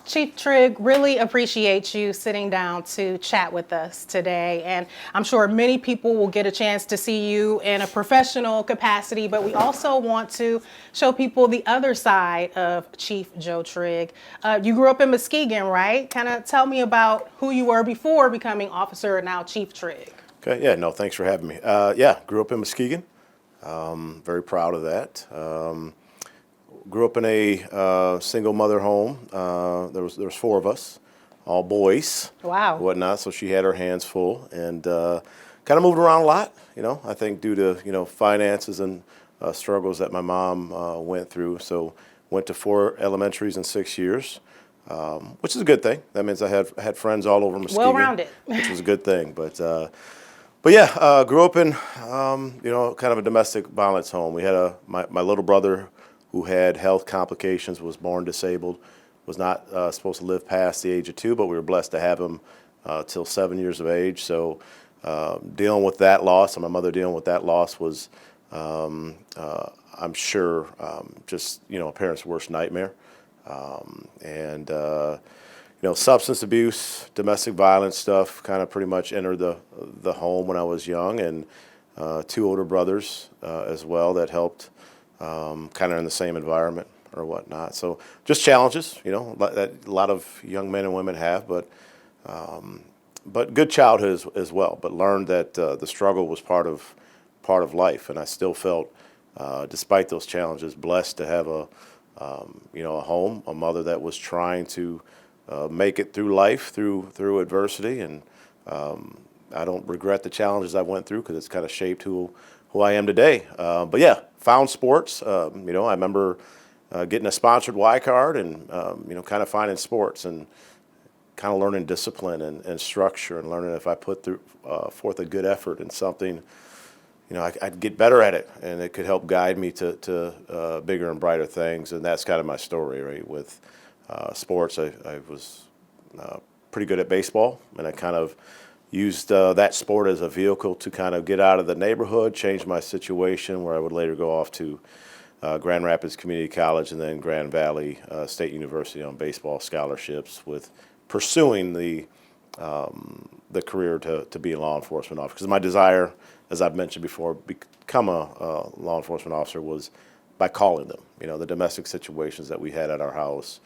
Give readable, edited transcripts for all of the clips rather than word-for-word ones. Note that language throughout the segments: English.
Chief Trigg, really appreciate you sitting down to chat with us today. And I'm sure many people will get a chance to see you in a professional capacity, but we also want to show people the other side of Chief Joe Trigg. You grew up in Muskegon, right? Kind of tell me about who you were before becoming officer and now Chief Trigg. Okay, yeah, no, thanks for having me. Yeah, grew up in Muskegon. Very proud of that. Grew up in a single mother home. There was four of us, all boys, Wow. whatnot. So she had her hands full, and kind of moved around a lot. I think due to finances and struggles that my mom went through. So went to 4 elementaries in 6 years, which is a good thing. That means I had friends all over Muskegon, Well-rounded. which was a good thing. But yeah, grew up in kind of a domestic violence home. We had my little brother who had health complications, was born disabled, was not supposed to live past the age of 2, but we were blessed to have him till 7 years of age. So dealing with that loss, and my mother dealing with that loss was, I'm sure, just a parent's worst nightmare. And substance abuse, domestic violence stuff kind of pretty much entered the home when I was young, and 2 older brothers as well that helped kind of in the same environment or whatnot. So just challenges, that a lot of young men and women have, but good childhood as well. But learned that the struggle was part of life, and I still felt, despite those challenges, blessed to have a home, a mother that was trying to make it through life, through adversity, and I don't regret the challenges I went through because it's kind of shaped who I am today. But yeah, found sports. I remember getting a sponsored Y card and kind of finding sports and kind of learning discipline and structure, and learning if I put forth a good effort in something, I'd get better at it, and it could help guide me to bigger and brighter things. And that's kind of my story, right? With sports, I was pretty good at baseball, and I kind of used that sport as a vehicle to kind of get out of the neighborhood, change my situation, where I would later go off to Grand Rapids Community College and then Grand Valley State University on baseball scholarships, with pursuing the career to be a law enforcement officer. Because my desire, as I've mentioned before, become a law enforcement officer was by calling them. The domestic situations that we had at our house,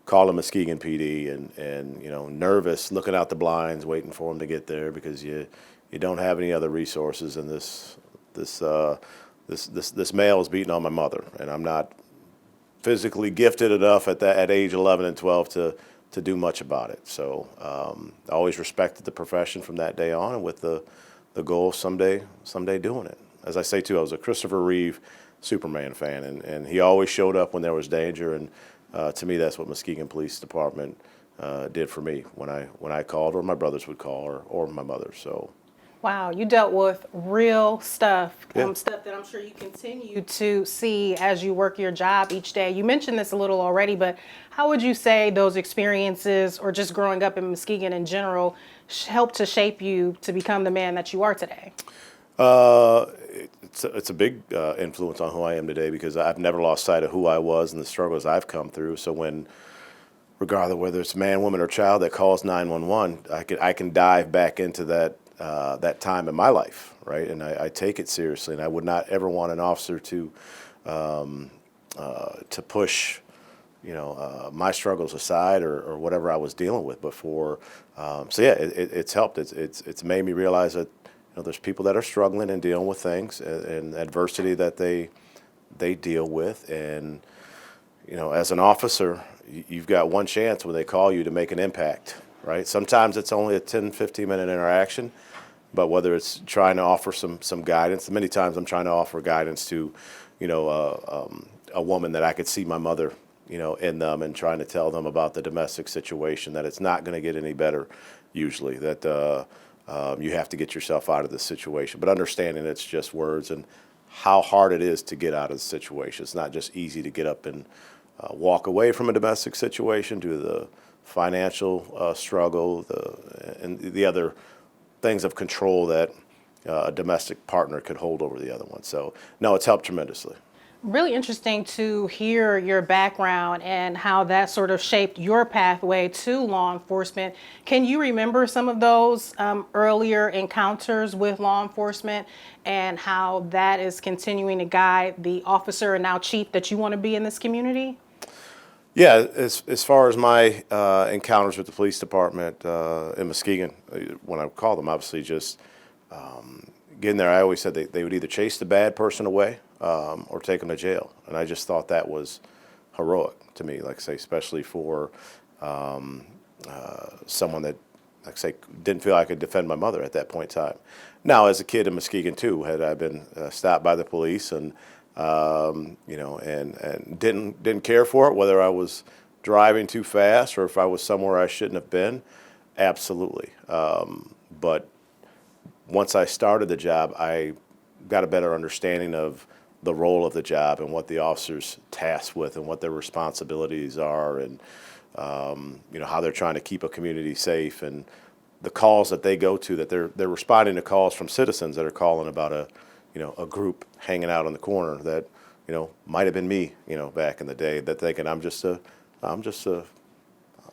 calling Muskegon PD and nervous, looking out the blinds, waiting for them to get there because you don't have any other resources, and this male is beating on my mother, and I'm not physically gifted enough at age 11 and 12 to do much about it. So I always respected the profession from that day on, and with the goal of someday doing it. As I say too, I was a Christopher Reeve Superman fan, and he always showed up when there was danger, and to me, that's what Muskegon Police Department did for me when I called, or my brothers would call, or my mother. So, Wow, you dealt with real stuff, yeah. stuff that I'm sure you continue to see as you work your job each day. You mentioned this a little already, but how would you say those experiences, or just growing up in Muskegon in general, helped to shape you to become the man that you are today? It's a big influence on who I am today, because I've never lost sight of who I was and the struggles I've come through. So regardless of whether it's man, woman, or child that calls 911, I can dive back into that time in my life, right? And I take it seriously, and I would not ever want an officer to push my struggles aside, or whatever I was dealing with before. So yeah, it's helped. It's made me realize that there's people that are struggling and dealing with things and adversity that they deal with, and as an officer, you've got one chance when they call you to make an impact, right? Sometimes it's only a 10, 15-minute interaction, but whether it's trying to offer some guidance, many times I'm trying to offer guidance to a woman that I could see my mother in them, and trying to tell them about the domestic situation, that it's not going to get any better usually, that you have to get yourself out of this situation, but understanding it's just words, and how hard it is to get out of the situation. It's not just easy to get up and walk away from a domestic situation due to the financial struggle, and the other things of control that a domestic partner could hold over the other one. So no, it's helped tremendously. Really interesting to hear your background and how that sort of shaped your pathway to law enforcement. Can you remember some of those earlier encounters with law enforcement and how that is continuing to guide the officer and now chief that you want to be in this community? Yeah, as far as my encounters with the police department in Muskegon, when I call them, obviously just getting there, I always said they would either chase the bad person away or take them to jail. And I just thought that was heroic to me, like I say, especially for someone that, like I say, didn't feel I could defend my mother at that point in time. Now, as a kid in Muskegon, too, had I been stopped by the police and, and didn't care for it, whether I was driving too fast or if I was somewhere I shouldn't have been, absolutely. But once I started the job, I got a better understanding of the role of the job and what the officers tasked with and what their responsibilities are and how they're trying to keep a community safe and the calls that they go to, that they're responding to calls from citizens that are calling about a group hanging out on the corner that might have been me back in the day, that thinking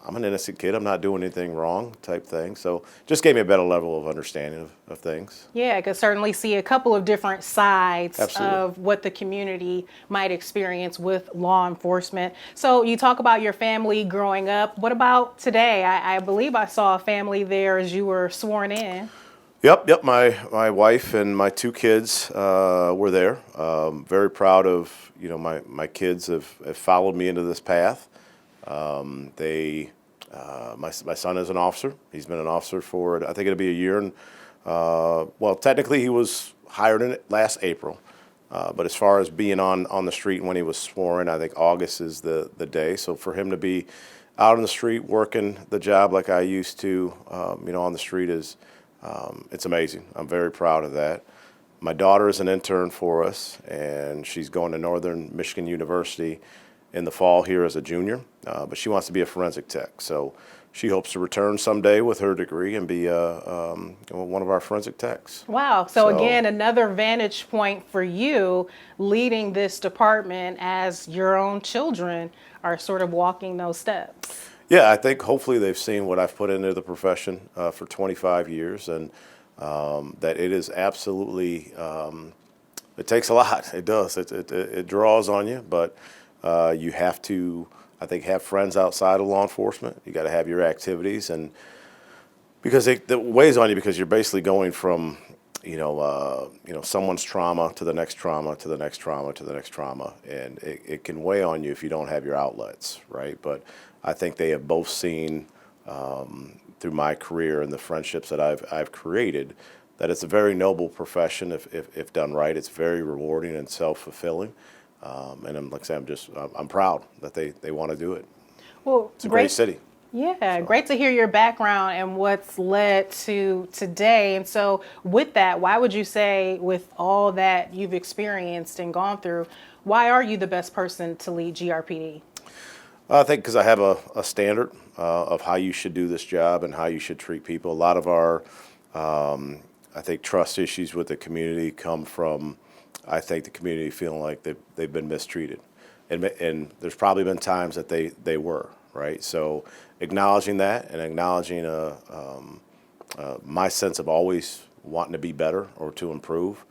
I'm an innocent kid. I'm not doing anything wrong type thing. So just gave me a better level of understanding of things. Yeah, I could certainly see a couple of different sides Absolutely. of what the community might experience with law enforcement. So you talk about your family growing up. What about today? I believe I saw a family there as you were sworn in. Yep. My wife and my two kids were there. Very proud of my kids have followed me into this path. My son is an officer. He's been an officer for, I think it'll be a year. And well, technically he was hired in it last April. But as far as being on the street when he was sworn, I think August is the day. So for him to be out on the street working the job like I used to, on the street it's amazing. I'm very proud of that. My daughter is an intern for us, and she's going to Northern Michigan University in the fall here as a junior, but she wants to be a forensic tech. So she hopes to return someday with her degree and be one of our forensic techs. Wow. So again, another vantage point for you leading this department as your own children are sort of walking those steps. Yeah, I think hopefully they've seen what I've put into the profession for 25 years and that it is absolutely, it takes a lot. It does. It draws on you, but you have to, I think, have friends outside of law enforcement. You got to have your activities, and because it weighs on you because you're basically going from, someone's trauma to the next trauma to the next trauma to the next trauma, and it can weigh on you if you don't have your outlets, right? But I think they have both seen through my career and the friendships that I've created that it's a very noble profession if done right. It's very rewarding and self-fulfilling. And I'm like I say, I'm proud that they want to do it. Well, It's a great city. Yeah, great to hear your background and what's led to today. And so with that, why would you say, with all that you've experienced and gone through, why are you the best person to lead GRPD? I think because I have a standard of how you should do this job and how you should treat people. A lot of our, I think, trust issues with the community come from, I think, the community feeling like they've been mistreated. And there's probably been times that they were, right? So acknowledging that and acknowledging my sense of always wanting to be better or to improve.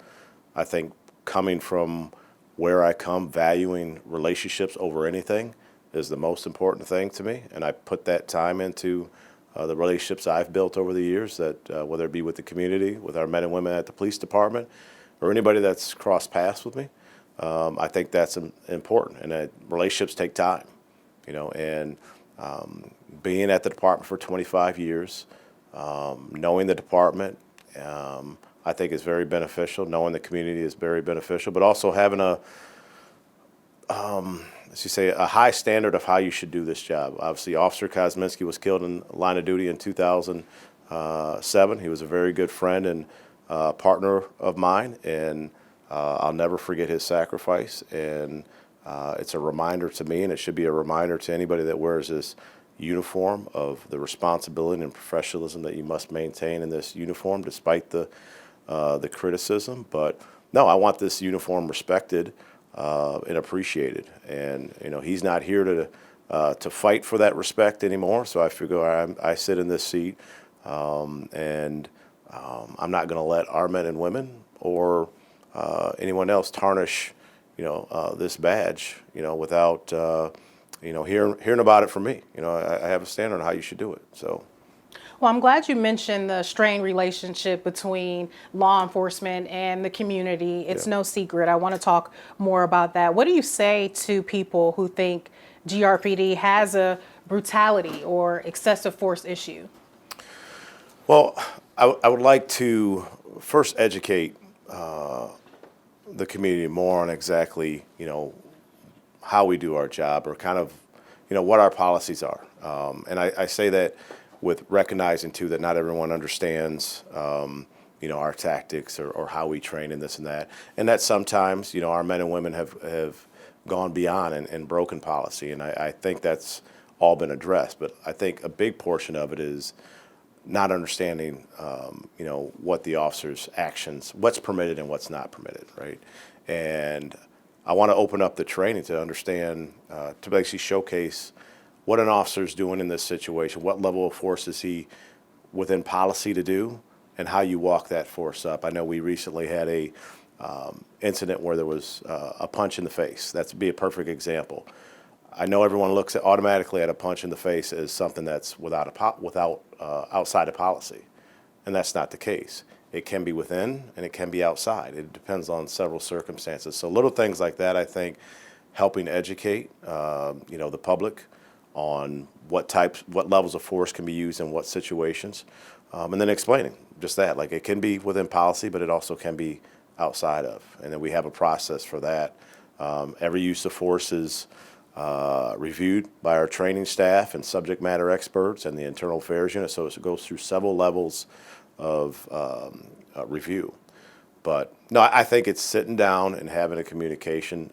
I think coming from where I come, valuing relationships over anything is the most important thing to me. And I put that time into the relationships I've built over the years, that whether it be with the community, with our men and women at the police department, or anybody that's crossed paths with me. I think that's important, and that relationships take time, and being at the department for 25 years, knowing the department, I think is very beneficial. Knowing the community is very beneficial, but also having a high standard of how you should do this job. Obviously, Officer Kosminski was killed in line of duty in 2007. He was a very good friend and partner of mine, and I'll never forget his sacrifice. And it's a reminder to me, and it should be a reminder to anybody that wears this uniform, of the responsibility and professionalism that you must maintain in this uniform, despite the criticism. But no, I want this uniform respected and appreciated. And he's not here to fight for that respect anymore. So I figure I sit in this seat, and I'm not going to let our men and women or anyone else tarnish this badge without hearing about it from me. I have a standard on how you should do it. So. Well, I'm glad you mentioned the strained relationship between law enforcement and the community. It's no secret. I want to talk more about that. What do you say to people who think GRPD has a brutality or excessive force issue? Well, I would like to first educate the community more on exactly, how we do our job, or kind of, what our policies are. And I say that with recognizing too that not everyone understands, our tactics or how we train and this and that. And that sometimes, our men and women have gone beyond and broken policy. And I think that's all been addressed. But I think a big portion of it is not understanding, what the officer's actions, what's permitted and what's not permitted, right? And I want to open up the training to understand, to basically showcase what an officer's doing in this situation, what level of force is he within policy to do, and how you walk that force up. I know we recently had a incident where there was a punch in the face. That's be a perfect example. I know everyone looks automatically at a punch in the face as something that's outside of policy, and that's not the case. It can be within and it can be outside. It depends on several circumstances. So little things like that, I think, helping educate the public on what levels of force can be used in what situations, and then explaining just that. Like, it can be within policy, but it also can be outside of, and then we have a process for that. Every use of force is reviewed by our training staff and subject matter experts and the internal affairs unit, so it goes through several levels of review. But no, I think it's sitting down and having a communication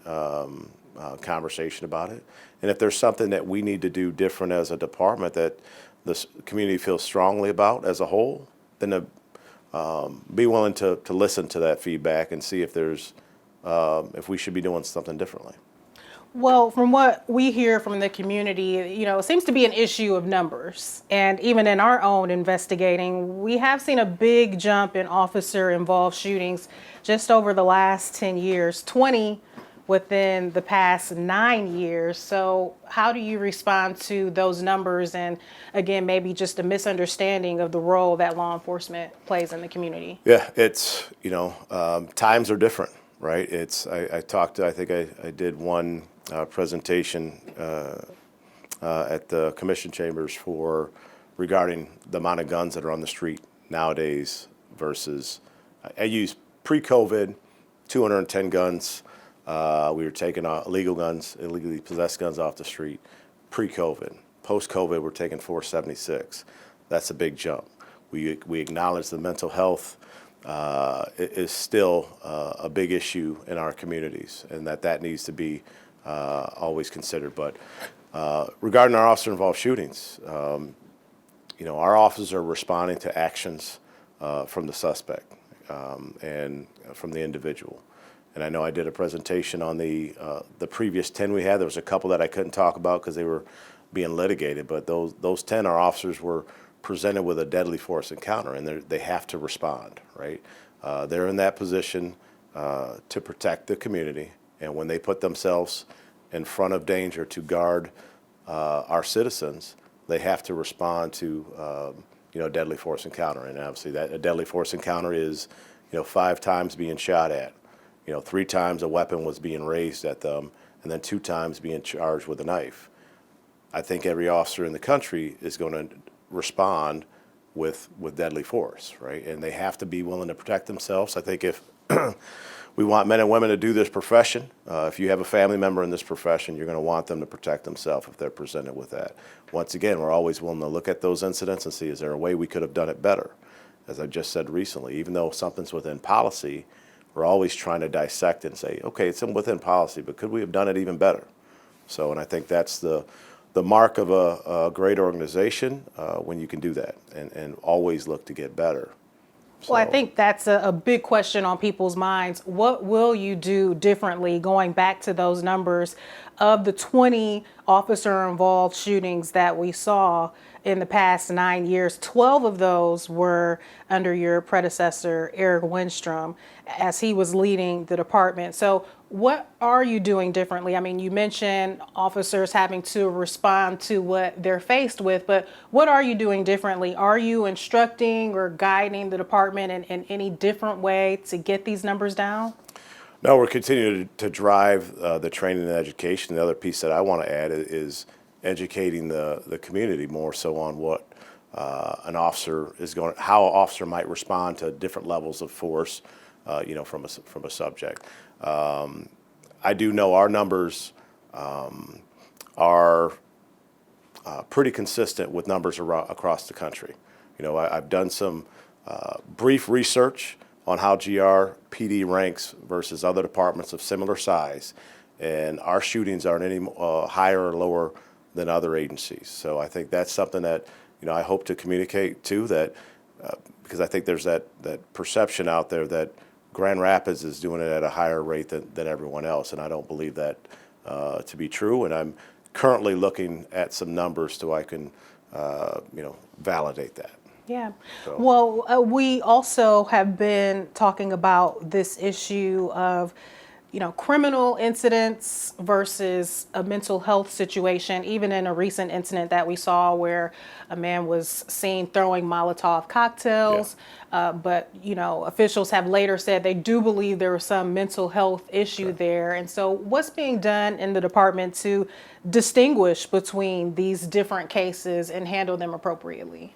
conversation about it. And if there's something that we need to do different as a department that the community feels strongly about as a whole, then be willing to listen to that feedback and see if we should be doing something differently. Well, from what we hear from the community, it seems to be an issue of numbers. And even in our own investigating, we have seen a big jump in officer-involved shootings just over the last 10 years, 20 within the past 9 years. So how do you respond to those numbers, and again, maybe just a misunderstanding of the role that law enforcement plays in the community? Yeah, it's, times are different, right? I think I did one presentation at the commission chambers regarding the amount of guns that are on the street nowadays versus, I used pre-COVID, 210 guns. We were taking illegally possessed guns off the street pre-COVID. Post-COVID, we're taking 476. That's a big jump. We acknowledge the mental health is still a big issue in our communities, and that needs to be always considered. But regarding our officer-involved shootings, our officers are responding to actions from the suspect and from the individual. And I know I did a presentation on the previous 10 we had. There was a couple that I couldn't talk about because they were being litigated, but those 10, our officers were presented with a deadly force encounter, and they have to respond, right? They're in that position to protect the community, and when they put themselves in front of danger to guard our citizens, they have to respond to deadly force encounter. And obviously that a deadly force encounter is 5 times being shot at, 3 times a weapon was being raised at them, and then 2 times being charged with a knife. I think every officer in the country is going to respond with deadly force, right? And they have to be willing to protect themselves. I think if we want men and women to do this profession, if you have a family member in this profession, you're going to want them to protect themselves if they're presented with that. Once again, we're always willing to look at those incidents and see, is there a way we could have done it better? As I just said recently, even though something's within policy, we're always trying to dissect and say, okay, it's within policy, but could we have done it even better? So, and I think that's the mark of a great organization when you can do that and always look to get better. Well, I So, think that's a big question on people's minds. What will you do differently going back to those numbers of the 20 officer involved shootings that we saw in the past 9 years? 12 of those were under your predecessor, Eric Winstrom, as he was leading the department. So, what are you doing differently? I mean, you mentioned officers having to respond to what they're faced with, but what are you doing differently? Are you instructing or guiding the department in any different way to get these numbers down? no, we're continuing to drive the training and education. The other piece that I want to add is educating the community more so on what an officer is going, how an officer might respond to different levels of force, from a subject. I do know our numbers are pretty consistent with numbers across the country. I've done some brief research on how GRPD ranks versus other departments of similar size, and our shootings aren't any higher or lower than other agencies. So I think that's something that I hope to communicate too, that because I think there's that perception out there that Grand Rapids is doing it at a higher rate than everyone else, and I don't believe that to be true. And I'm currently looking at some numbers so I can, validate that. Yeah. So- Well, we also have been talking about this issue of, criminal incidents versus a mental health situation, even in a recent incident that we saw where a man was seen throwing Molotov cocktails. But, officials have later said they do believe there was some mental health issue there. And so what's being done in the department to distinguish between these different cases and handle them appropriately?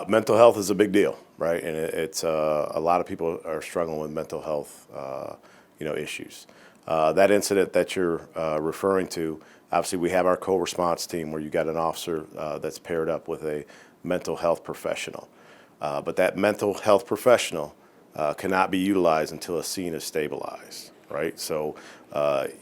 Mental health is a big deal, right? And it's a lot of people are struggling with mental health, issues. That incident that you're referring to, obviously we have our co-response team where you got an officer that's paired up with a mental health professional. But that mental health professional cannot be utilized until a scene is stabilized, right? So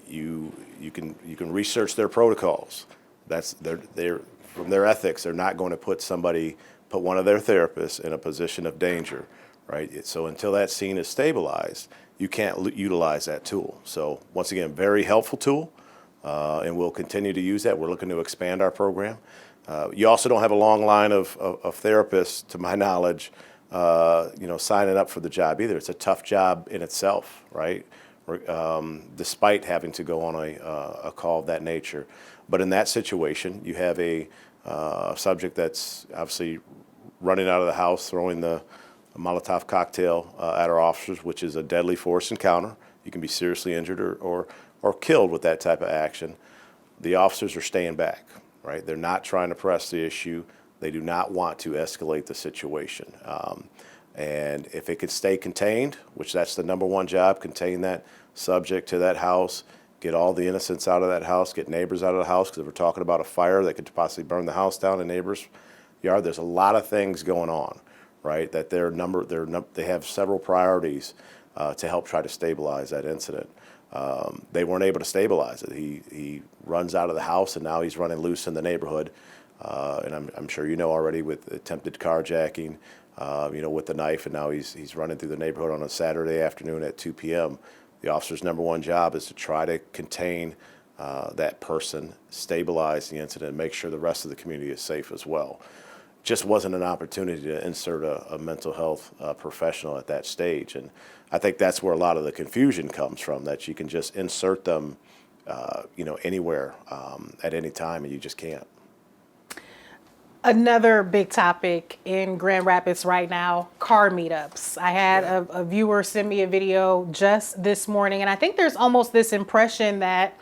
you can research their protocols. That's they're from their ethics. They're not going to put one of their therapists in a position of danger, right? So until that scene is stabilized, you can't utilize that tool. So once again, very helpful tool, and we'll continue to use that. We're looking to expand our program. You also don't have a long line of therapists, to my knowledge, signing up for the job either. It's a tough job in itself, right? Despite having to go on a call of that nature. But in that situation, you have a subject that's obviously running out of the house, throwing a Molotov cocktail at our officers, which is a deadly force encounter. You can be seriously injured or killed with that type of action. The officers are staying back, right? They're not trying to press the issue. They do not want to escalate the situation. And if it could stay contained, which that's the number one job, contain that subject to that house, get all the innocents out of that house, get neighbors out of the house, because if we're talking about a fire that could possibly burn the house down in neighbors' yard, there's a lot of things going on, right? That they have several priorities to help try to stabilize that incident. They weren't able to stabilize it. He runs out of the house, and now he's running loose in the neighborhood. And I'm sure you know already with attempted carjacking, with the knife, and now he's running through the neighborhood on a Saturday afternoon at 2 p.m. The officer's number one job is to try to contain that person, stabilize the incident, and make sure the rest of the community is safe as well. Just wasn't an opportunity to insert a mental health professional at that stage. And I think that's where a lot of the confusion comes from, that you can just insert them, anywhere at any time, and you just can't. Another big topic in Grand Rapids right now, car meetups. I had a viewer send me a video just this morning, and I think there's almost this impression that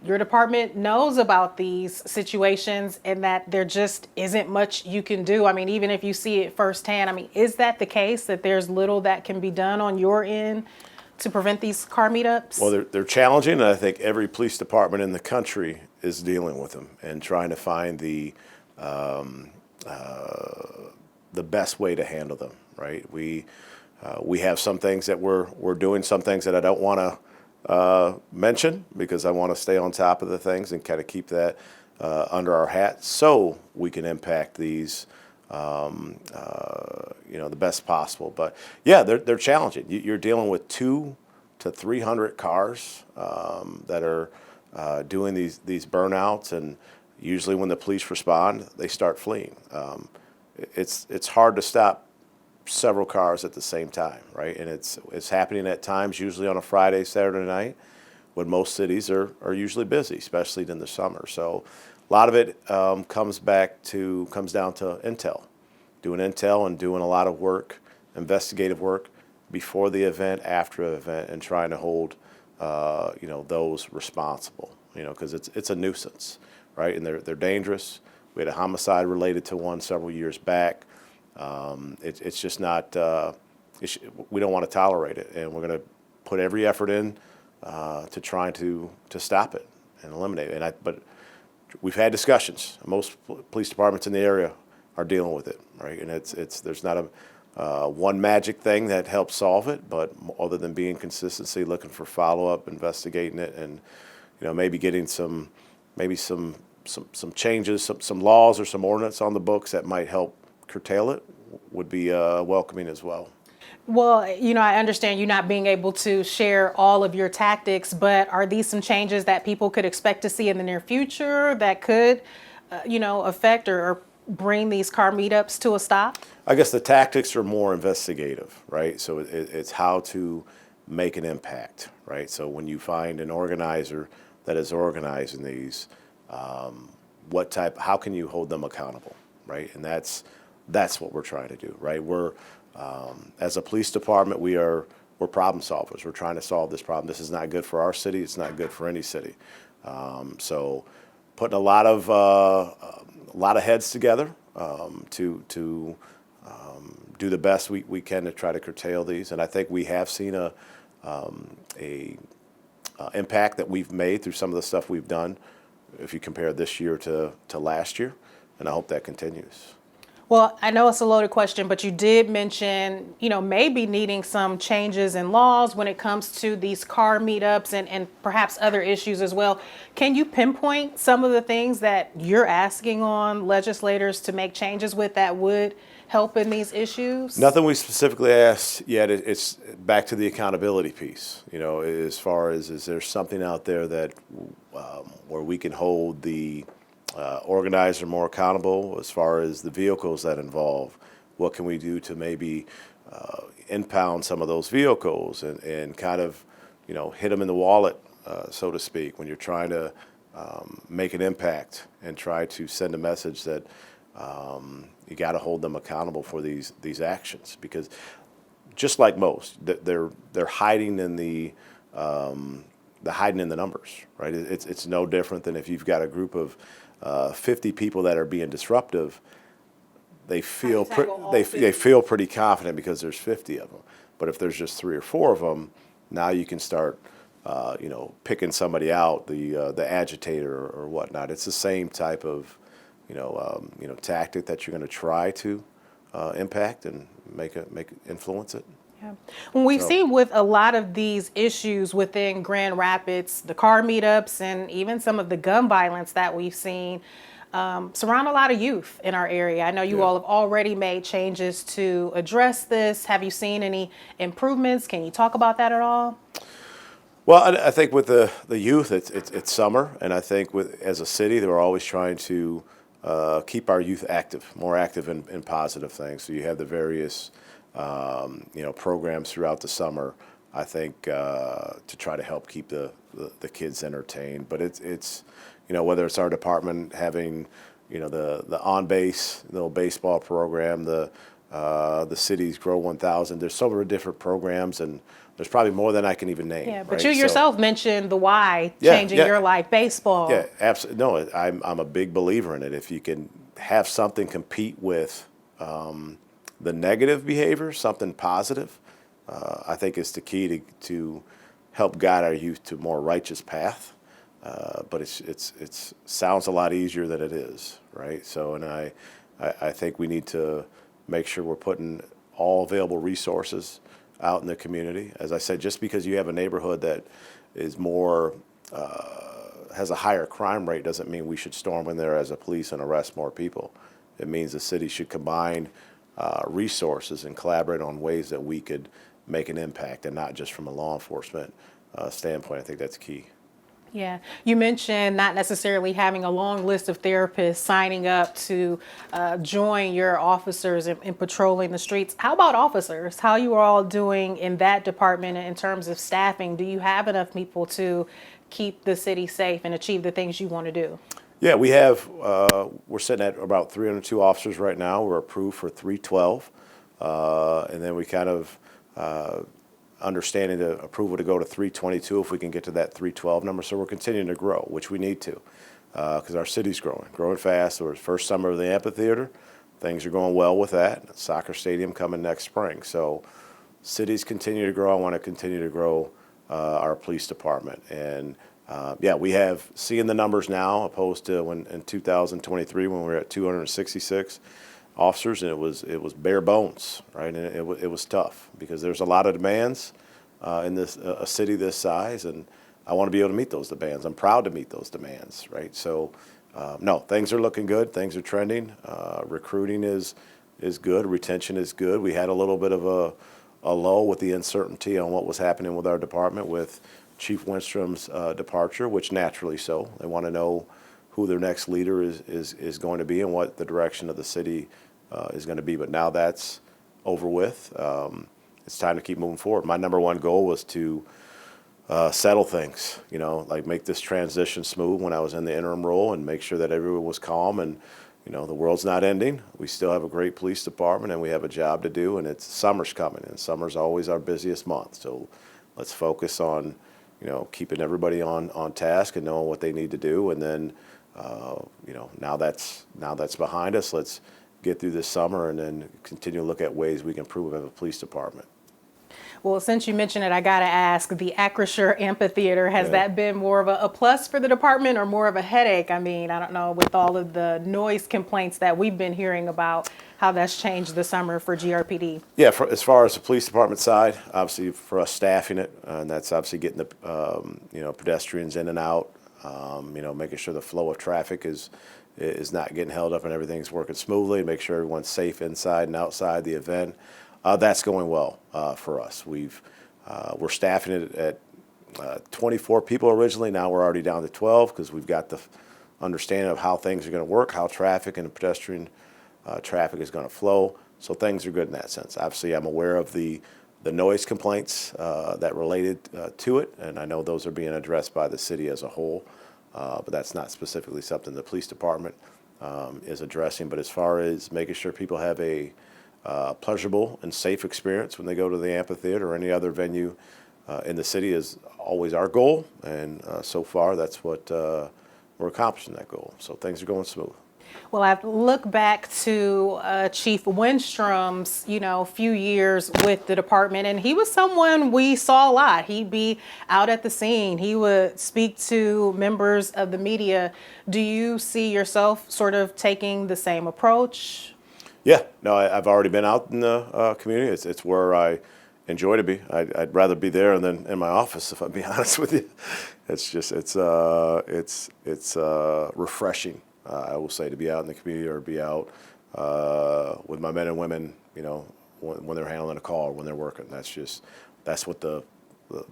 your department knows about these situations and that there just isn't much you can do. I mean, even if you see it firsthand, I mean, is that the case, that there's little that can be done on your end to prevent these car meetups? Well, they're challenging, and I think every police department in the country is dealing with them and trying to find the best way to handle them, right? We have some things that we're doing, some things that I don't want to mention, because I want to stay on top of the things and kind of keep that under our hat so we can impact these the best possible. But yeah, they're challenging. You're dealing with 200 to 300 cars that are doing these burnouts, and usually when the police respond, they start fleeing. It's hard to stop several cars at the same time, right? And it's happening at times, usually on a Friday, Saturday night, when most cities are usually busy, especially in the summer. So a lot of it comes down to intel, doing intel and doing a lot of work, investigative work before the event, after the event, and trying to hold those responsible, because it's a nuisance, right? And they're dangerous. We had a homicide related to one several years back. It's just not, we don't want to tolerate it, and we're going to put every effort in to trying to stop it and eliminate it. But we've had discussions. Most police departments in the area are dealing with it, right? And there's not a one magic thing that helps solve it, but other than being consistency, looking for follow-up, investigating it, and maybe getting some changes, some laws or some ordinance on the books that might help curtail it would be welcoming as well. Well, I understand you not being able to share all of your tactics, but are these some changes that people could expect to see in the near future that could, affect or bring these car meetups to a stop? I guess the tactics are more investigative, right? So it's how to make an impact, right? So when you find an organizer that is organizing these, how can you hold them accountable, right? And that's what we're trying to do, right? As a police department, we're problem solvers. We're trying to solve this problem. This is not good for our city. It's not good for any city. So putting a lot of heads together to do the best we can to try to curtail these. And I think we have seen a impact that we've made through some of the stuff we've done, if you compare this year to last year. And I hope that continues. Well, I know it's a loaded question, but you did mention, maybe needing some changes in laws when it comes to these car meetups and perhaps other issues as well. Can you pinpoint some of the things that you're asking on legislators to make changes with that would help in these issues? Nothing we specifically asked yet. It's back to the accountability piece. As far as, is there something out there that where we can hold the organizer more accountable as far as the vehicles that involve? What can we do to maybe impound some of those vehicles and kind of, hit them in the wallet, so to speak, when you're trying to make an impact and try to send a message that you got to hold them accountable for these actions, because just like most, they're hiding in the numbers, right? It's no different than if you've got a group of 50 people that are being disruptive. They feel pretty confident because there's 50 of them. But if there's just 3 or 4 of them, now you can start picking somebody out, the agitator or whatnot. It's the same type of tactic that you're going to try to impact and influence it. Yeah. When we've seen with a lot of these issues within Grand Rapids, the car meetups and even some of the gun violence that we've seen surround a lot of youth in our area. I know you all have already made changes to address this. Have you seen any improvements? Can you talk about that at all? Well, I think with the youth, it's summer, and I think as a city, we're always trying to keep our youth more active in positive things. So you have the various programs throughout the summer, I think, to try to help keep the kids entertained. But it's whether it's our department having the on base little baseball program, the city's Grow 1000. There's so many different programs, and there's probably more than I can even name. Yeah, but right? you yourself mentioned the why changing your life, baseball. Yeah, absolutely. No, I'm a big believer in it. If you can have something compete with the negative behavior, something positive, I think is the key to help guide our youth to a more righteous path. But it sounds a lot easier than it is, right? So, and I think we need to make sure we're putting all available resources out in the community. As I said, just because you have a neighborhood that is more has a higher crime rate doesn't mean we should storm in there as a police and arrest more people. It means the city should combine resources and collaborate on ways that we could make an impact, and not just from a law enforcement standpoint. I think that's key. Yeah, you mentioned not necessarily having a long list of therapists signing up to join your officers in patrolling the streets. How about officers? How you all doing in that department in terms of staffing? Do you have enough people to keep the city safe and achieve the things you want to do? Yeah, we have, we're sitting at about 302 officers right now. We're approved for 312. And then we kind of understanding the approval to go to 322 if we can get to that 312 number. So we're continuing to grow, which we need to, because our city's growing fast. It was first summer of the amphitheater. Things are going well with that. Soccer stadium coming next spring. So cities continue to grow. I want to continue to grow our police department. And yeah, we have seeing the numbers now opposed to when in 2023 when we were at 266 officers, and it was bare bones, right? And it was tough because there's a lot of demands in this a city this size, and I want to be able to meet those demands. I'm proud to meet those demands, right? So no, things are looking good. Things are trending. Recruiting is good. Retention is good. We had a little bit of a lull with the uncertainty on what was happening with our department with Chief Winstrom's departure, which naturally so. They want to know who their next leader is going to be and what the direction of the city is going to be. But now that's over with. It's time to keep moving forward. My number one goal was to settle things, like make this transition smooth when I was in the interim role and make sure that everyone was calm and, the world's not ending. We still have a great police department and we have a job to do, and it's summer's coming, and summer's always our busiest month. So let's focus on, keeping everybody on task and knowing what they need to do. And then, now that's behind us. Let's get through this summer and then continue to look at ways we can improve as a police department. Well, since you mentioned it, I got to ask, the Acrisure Amphitheater, has that been more of a plus for the department or more of a headache? I mean, I don't know, with all of the noise complaints that we've been hearing about, how that's changed the summer for GRPD. Yeah, as far as the police department side, obviously for us staffing it, and that's obviously getting the, pedestrians in and out, making sure the flow of traffic is not getting held up and everything's working smoothly, make sure everyone's safe inside and outside the event. That's going well for us. We're staffing it at 24 people originally. Now we're already down to 12 because we've got the understanding of how things are going to work, how traffic and pedestrian traffic is going to flow. So things are good in that sense. Obviously, I'm aware of the noise complaints that related to it, and I know those are being addressed by the city as a whole. But that's not specifically something the police department is addressing. But as far as making sure people have a pleasurable and safe experience when they go to the amphitheater or any other venue in the city is always our goal. And so far, that's what we're accomplishing, that goal. So things are going smooth. Well, I look back to Chief Winstrom's, few years with the department, and he was someone we saw a lot. He'd be out at the scene. He would speak to members of the media. Do you see yourself sort of taking the same approach? Yeah, no, I've already been out in the community. It's where I enjoy to be. I'd rather be there than in my office, if I'm being honest with you. It's just it's refreshing. I will say, to be out in the community or be out with my men and women, when they're handling a call or when they're working. That's what the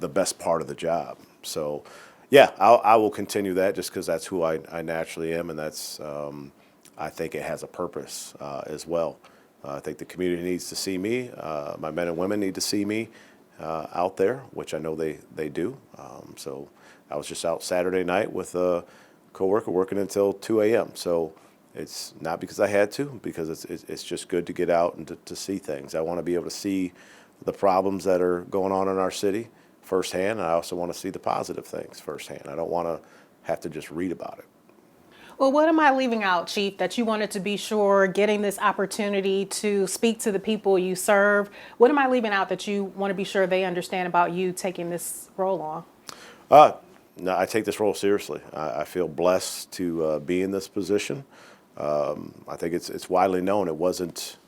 best part of the job. So, yeah, I will continue that just because that's who I naturally am, and that's I think it has a purpose as well. I think the community needs to see me. My men and women need to see me out there, which I know they do. So I was just out Saturday night with a coworker working until 2 a.m. So it's not because I had to, because it's just good to get out and to see things. I want to be able to see the problems that are going on in our city firsthand. And I also want to see the positive things firsthand. I don't want to have to just read about it. Well, what am I leaving out, Chief, that you wanted to be sure, getting this opportunity to speak to the people you serve? What am I leaving out that you want to be sure they understand about you taking this role on? No, I take this role seriously. I feel blessed to be in this position. I think it's widely known. It wasn't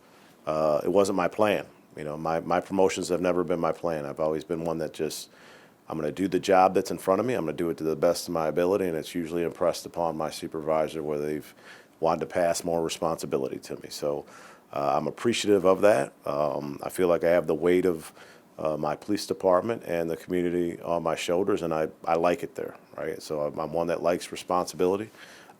my plan. My promotions have never been my plan. I've always been one that I'm going to do the job that's in front of me. I'm going to do it to the best of my ability, and it's usually impressed upon my supervisor whether they've wanted to pass more responsibility to me. So I'm appreciative of that. I feel like I have the weight of my police department and the community on my shoulders, and I like it there, right? So I'm one that likes responsibility.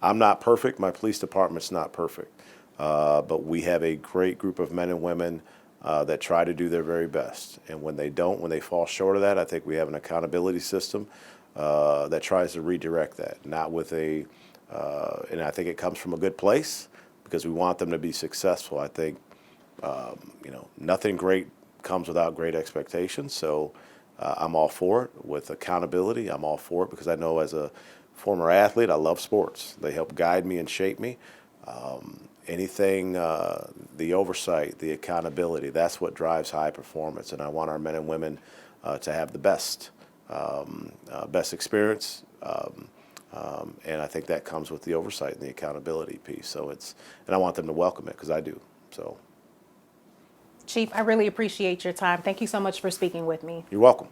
I'm not perfect. My police department's not perfect. But we have a great group of men and women that try to do their very best. And when they don't, when they fall short of that, I think we have an accountability system that tries to redirect that, not with and I think it comes from a good place because we want them to be successful. I think, nothing great comes without great expectations. So I'm all for it. With accountability, I'm all for it because I know as a former athlete, I love sports. They help guide me and shape me. Anything, the oversight, the accountability, that's what drives high performance. And I want our men and women to have the best experience. And I think that comes with the oversight and the accountability piece. So and I want them to welcome it because I do. So, Chief, I really appreciate your time. Thank you so much for speaking with me. you're welcome.